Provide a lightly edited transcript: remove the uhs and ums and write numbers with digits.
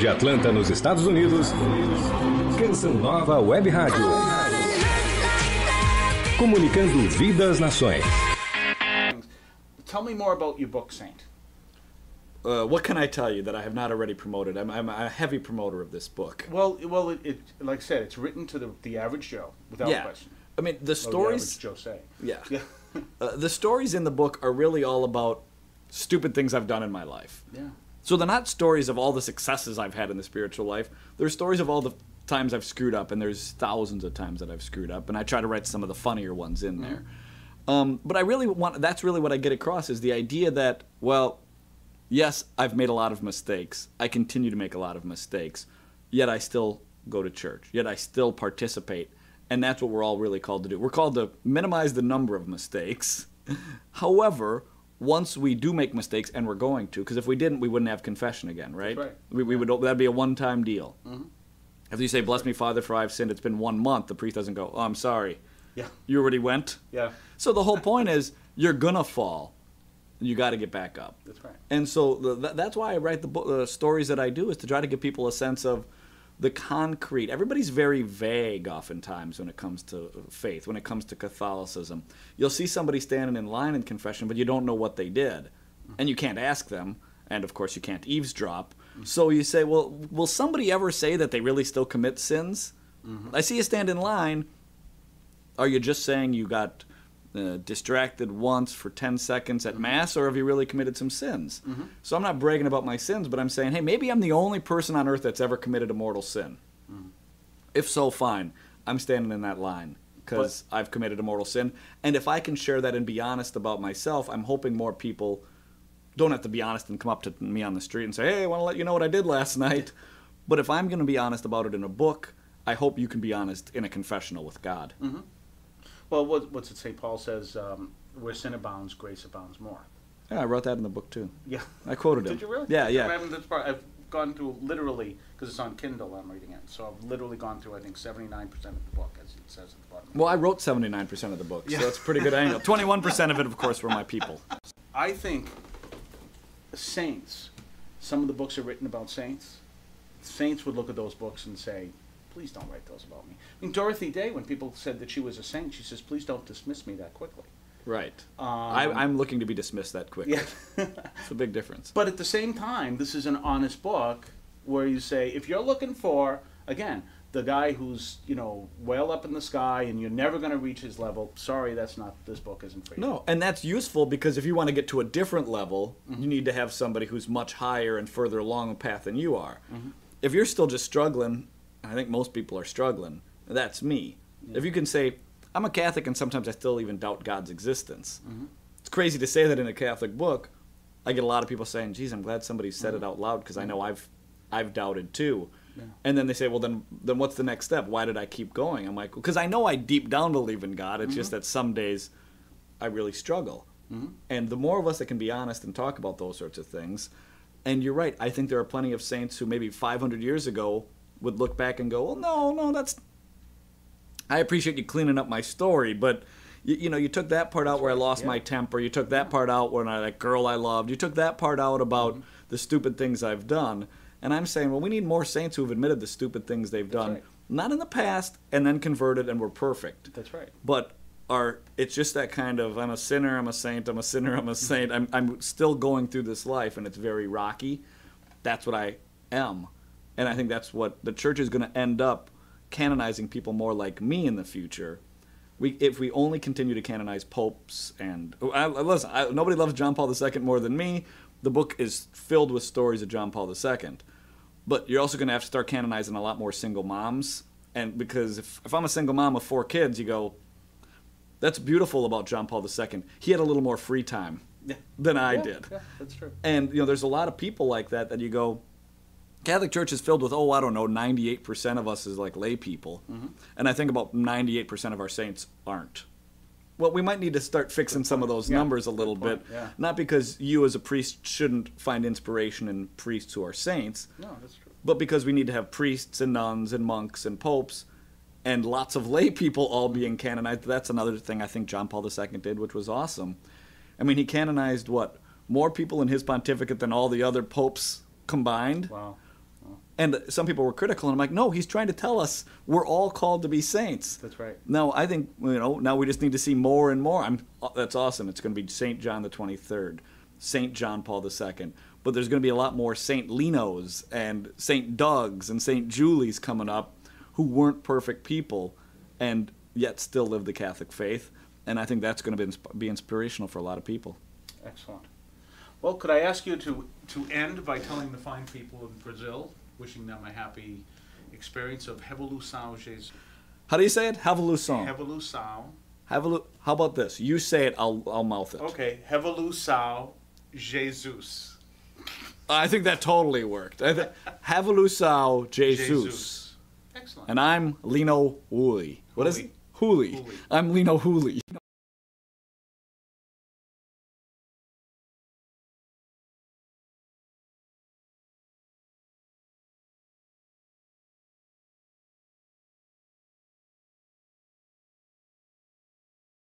De Atlanta, nos Estados Unidos, Canção Nova Web Rádio. Comunicando vidas nações. Tell me more about your book, Saint. What can I tell you that I have not already promoted? I'm a heavy promoter of this book. Well, it like I said, it's written to the average Joe, without question. I mean, the stories... The average Joe say. Yeah. The stories in the book are really all about stupid things I've done in my life. Yeah. So they're not stories of all the successes I've had in the spiritual life. They're stories of all the times I've screwed up, and there's thousands of times that I've screwed up, and I try to write some of the funnier ones in there. But I really want... That's really what I get across, is the idea that, well... Yes, I've made a lot of mistakes. I continue to make a lot of mistakes. Yet I still go to church. Yet I still participate. And that's what we're all really called to do. We're called to minimize the number of mistakes. However, once we do make mistakes, and we're going to, because if we didn't, we wouldn't have confession again, right? That's right. We would. That'd be a one-time deal. Mm-hmm. If you say, "Bless me, Father, for I've sinned," it's been 1 month, the priest doesn't go, "Oh, I'm sorry." Yeah. You already went? Yeah. So the whole point is, you're going to fall. You got to get back up. That's right. And so that's why I write the stories that I do, is to try to give people a sense of the concrete. Everybody's very vague oftentimes when it comes to faith, when it comes to Catholicism. You'll see somebody standing in line in confession, but you don't know what they did. And you can't ask them. And, of course, you can't eavesdrop. So you say, well, will somebody ever say that they really still commit sins? I see you stand in line. Are you just saying you got... distracted once for 10 seconds at Mass, or have you really committed some sins? So I'm not bragging about my sins, but I'm saying, hey, maybe I'm the only person on earth that's ever committed a mortal sin. If so, fine. I'm standing in that line because I've committed a mortal sin. And if I can share that and be honest about myself, I'm hoping more people don't have to be honest and come up to me on the street and say, hey, I want to let you know what I did last night. But if I'm going to be honest about it in a book, I hope you can be honest in a confessional with God. Well, what's it say? Paul says, where sin abounds, grace abounds more. Yeah, I wrote that in the book, too. Yeah. I quoted him. Did you really? Yeah, yeah. I've gone through literally, because it's on Kindle, I'm reading it, so I've literally gone through, I think, 79% of the book, as it says at the bottom. Well, I wrote 79% of the book, so that's a pretty good angle. 21% of it, of course, were my people. I think saints, some of the books are written about saints. Saints would look at those books and say, please don't write those about me. I mean, Dorothy Day, when people said that she was a saint, she says, please don't dismiss me that quickly. Right. I'm looking to be dismissed that quickly. Yeah. It's a big difference. But at the same time, this is an honest book where you say, if you're looking for, again, the guy who's, well up in the sky and you're never going to reach his level, sorry, this book isn't for you. No, and that's useful because if you want to get to a different level, you need to have somebody who's much higher and further along the path than you are. If you're still just struggling... I think most people are struggling. That's me. Yeah. If you can say, I'm a Catholic and sometimes I still even doubt God's existence. It's crazy to say that in a Catholic book. I get a lot of people saying, geez, I'm glad somebody said it out loud because I know I've doubted too. Yeah. And then they say, well, then what's the next step? Why did I keep going? I'm like, because I know I deep down believe in God. It's just that some days I really struggle. And the more of us that can be honest and talk about those sorts of things, and you're right, I think there are plenty of saints who maybe 500 years ago would look back and go, well, no, that's... I appreciate you cleaning up my story, but, you took that part out where I lost my temper. You took that part out when that girl I loved. You took that part out about the stupid things I've done. And I'm saying, well, we need more saints who have admitted the stupid things they've done. Not in the past, and then converted and were perfect. That's right. But it's just that kind of, I'm a sinner, I'm a saint, I'm a sinner, I'm a saint. I'm still going through this life, and it's very rocky. That's what I am. And I think that's what the church is going to end up canonizing people more like me in the future. If we only continue to canonize popes and... Listen, nobody loves John Paul II more than me. The book is filled with stories of John Paul II. But you're also going to have to start canonizing a lot more single moms. And because if I'm a single mom of 4 kids, you go, that's beautiful about John Paul II. He had a little more free time than I did. Yeah, that's true. And there's a lot of people like that you go... Catholic Church is filled with, 98% of us is like lay people. And I think about 98% of our saints aren't. Well, we might need to start fixing some of those numbers a little bit. Yeah. Not because you as a priest shouldn't find inspiration in priests who are saints. No, that's true. But because we need to have priests and nuns and monks and popes and lots of lay people all being canonized. That's another thing I think John Paul II did, which was awesome. I mean, he canonized, more people in his pontificate than all the other popes combined? Wow. And some people were critical, and I'm like, no, he's trying to tell us we're all called to be saints. That's right. No, I think, now we just need to see more and more. That's awesome. It's going to be St. John the 23rd, St. John Paul II. But there's going to be a lot more St. Linos and St. Dougs and St. Julies coming up who weren't perfect people and yet still live the Catholic faith. And I think that's going to be inspirational for a lot of people. Excellent. Well, could I ask you to end by telling the fine people in Brazil, wishing them a happy experience of Revolução Jesus. How do you say it? Revolução. Revolução. How about this? You say it, I'll mouth it. Okay. Revolução Jesus. I think that totally worked. Revolução Jesus. Excellent. And I'm Lino Rulli. What is it? Rulli. I'm Lino Rulli.